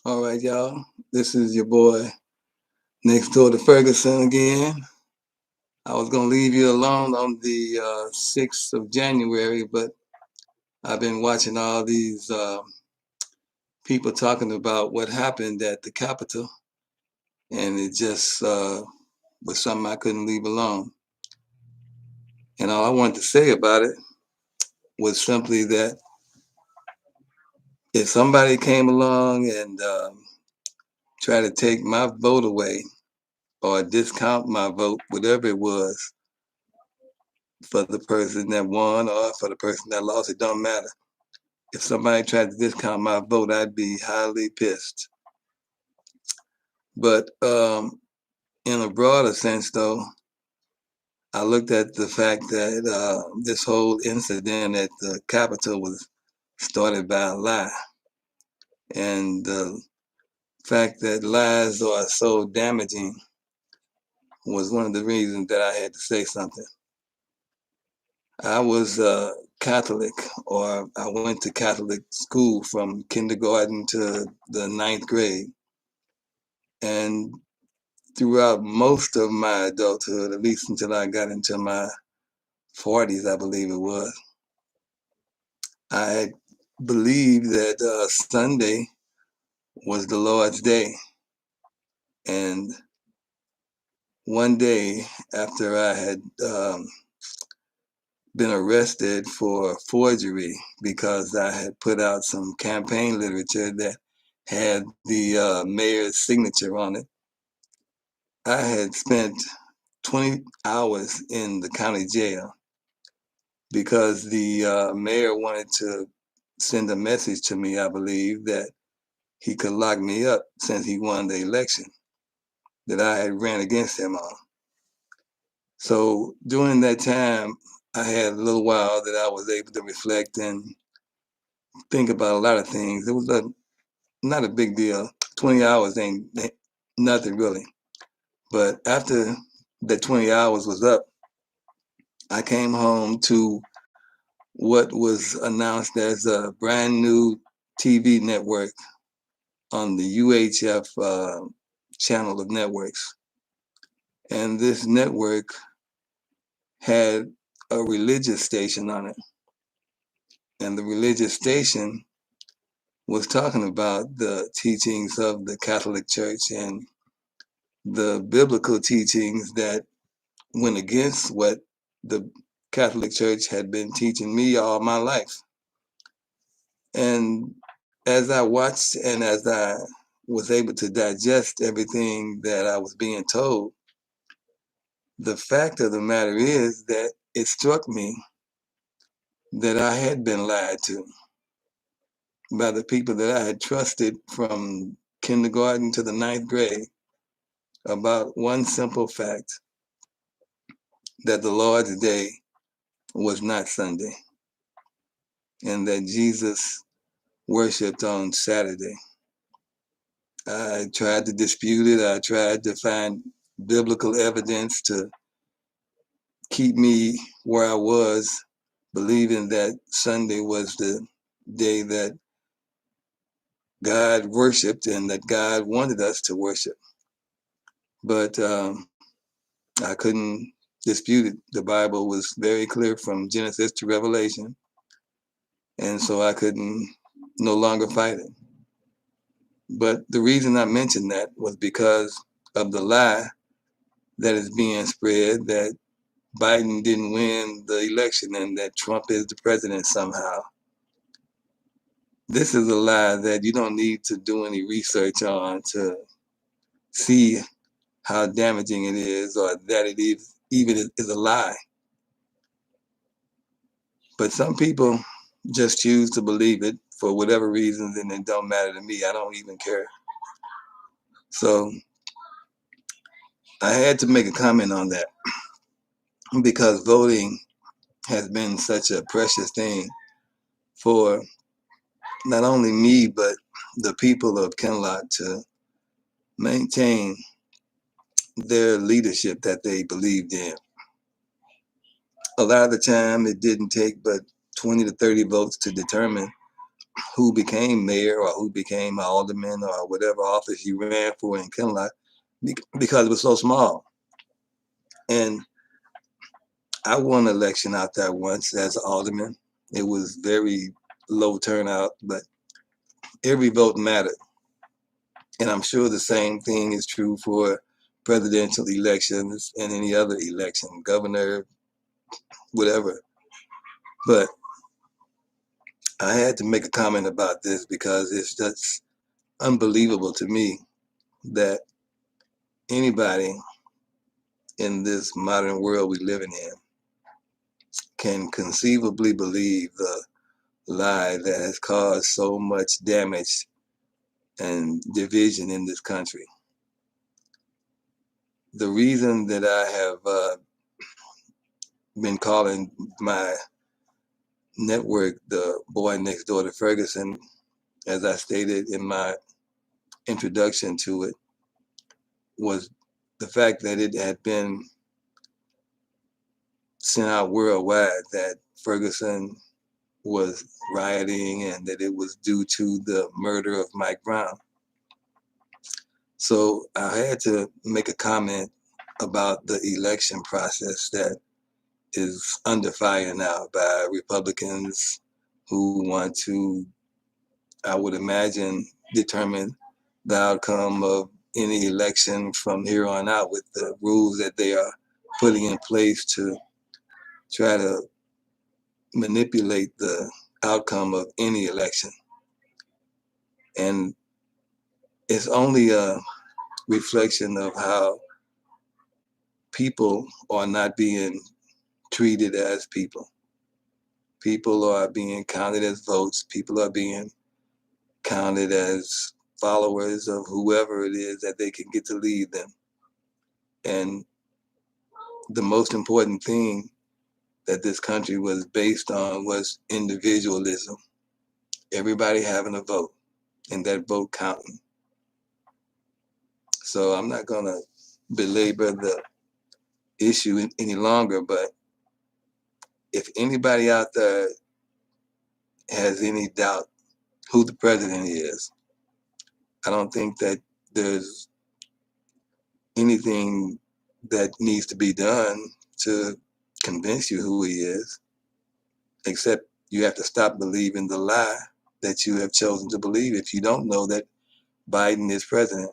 All right, y'all. This is your boy next door to Ferguson again. I was going to leave you alone on the 6th of January, but I've been watching all these people talking about what happened at the Capitol, and it just was something I couldn't leave alone. And all I wanted to say about it was simply that if somebody came along and tried to take my vote away or discount my vote, whatever it was, for the person that won or for the person that lost, it don't matter. If somebody tried to discount my vote, I'd be highly pissed. But in a broader sense, though, I looked at the fact that this whole incident at the Capitol was started by a lie. And the fact that lies are so damaging was one of the reasons that I had to say something. I was Catholic, or I went to Catholic school from kindergarten to the ninth grade. And throughout most of my adulthood, at least until I got into my 40s, I believe it was, I believed that Sunday was the Lord's day. And one day after I had been arrested for forgery because I had put out some campaign literature that had the mayor's signature on it. I had spent 20 hours in the county jail because the mayor wanted to send a message to me, I believe, that he could lock me up since he won the election that I had ran against him on. So during that time, I had a little while that I was able to reflect and think about a lot of things. It was not a big deal. 20 hours ain't nothing really. But after the 20 hours was up, I came home to what was announced as a brand new TV network on the UHF channel of networks. And this network had a religious station on it. And the religious station was talking about the teachings of the Catholic Church and the biblical teachings that went against what the Catholic Church had been teaching me all my life. And as I watched and as I was able to digest everything that I was being told, the fact of the matter is that it struck me that I had been lied to by the people that I had trusted from kindergarten to the ninth grade about one simple fact, that the Lord's day was not Sunday and that Jesus worshiped on Saturday. I tried to dispute it. I tried to find biblical evidence to keep me where I was, believing that Sunday was the day that God worshiped and that God wanted us to worship. But I couldn't dispute it. The Bible was very clear from Genesis to Revelation. And so I couldn't no longer fight it. But the reason I mentioned that was because of the lie that is being spread that Biden didn't win the election and that Trump is the president somehow. This is a lie that you don't need to do any research on to see how damaging it is or that it is even is a lie. But some people just choose to believe it for whatever reasons, and it don't matter to me. I don't even care. So I had to make a comment on that because voting has been such a precious thing for not only me, but the people of Kenlock to maintain their leadership that they believed in. A lot of the time, it didn't take but 20 to 30 votes to determine who became mayor or who became alderman or whatever office you ran for in Kinloch because it was so small. And I won an election out there once as an alderman. It was very low turnout, but every vote mattered. And I'm sure the same thing is true for presidential elections and any other election, governor, whatever. But I had to make a comment about this because it's just unbelievable to me that anybody in this modern world we're living in can conceivably believe the lie that has caused so much damage and division in this country. The reason that I have been calling my network the boy next door to Ferguson, as I stated in my introduction to it, was the fact that it had been sent out worldwide that Ferguson was rioting and that it was due to the murder of Mike Brown. So I had to make a comment about the election process that is under fire now by Republicans who want to, I would imagine, determine the outcome of any election from here on out with the rules that they are putting in place to try to manipulate the outcome of any election. And it's only a reflection of how people are not being treated as people. People are being counted as votes. People are being counted as followers of whoever it is that they can get to lead them. And the most important thing that this country was based on was individualism. Everybody having a vote and that vote counting. So I'm not going to belabor the issue any longer, but if anybody out there has any doubt who the president is, I don't think that there's anything that needs to be done to convince you who he is, except you have to stop believing the lie that you have chosen to believe if you don't know that Biden is president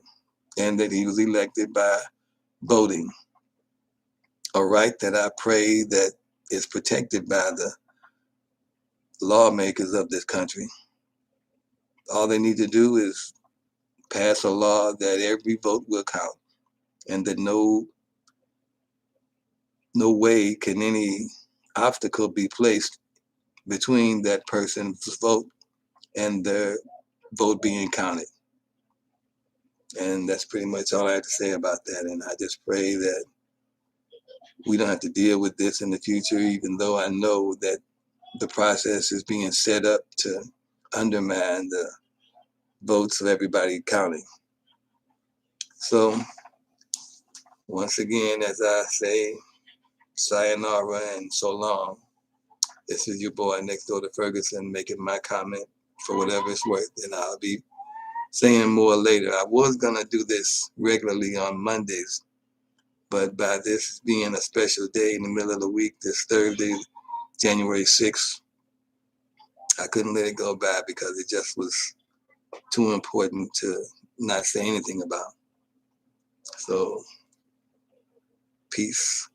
and that he was elected by voting, a right that I pray that is protected by the lawmakers of this country. All they need to do is pass a law that every vote will count and that no way can any obstacle be placed between that person's vote and their vote being counted. And that's pretty much all I have to say about that. And I just pray that we don't have to deal with this in the future, even though I know that the process is being set up to undermine the votes of everybody counting. So once again, as I say, sayonara and so long. This is your boy next door to Ferguson making my comment for whatever it's worth, and I'll be saying more later. I was gonna do this regularly on Mondays, but by this being a special day in the middle of the week, this Thursday, January 6th, I couldn't let it go by because it just was too important to not say anything about. So, peace.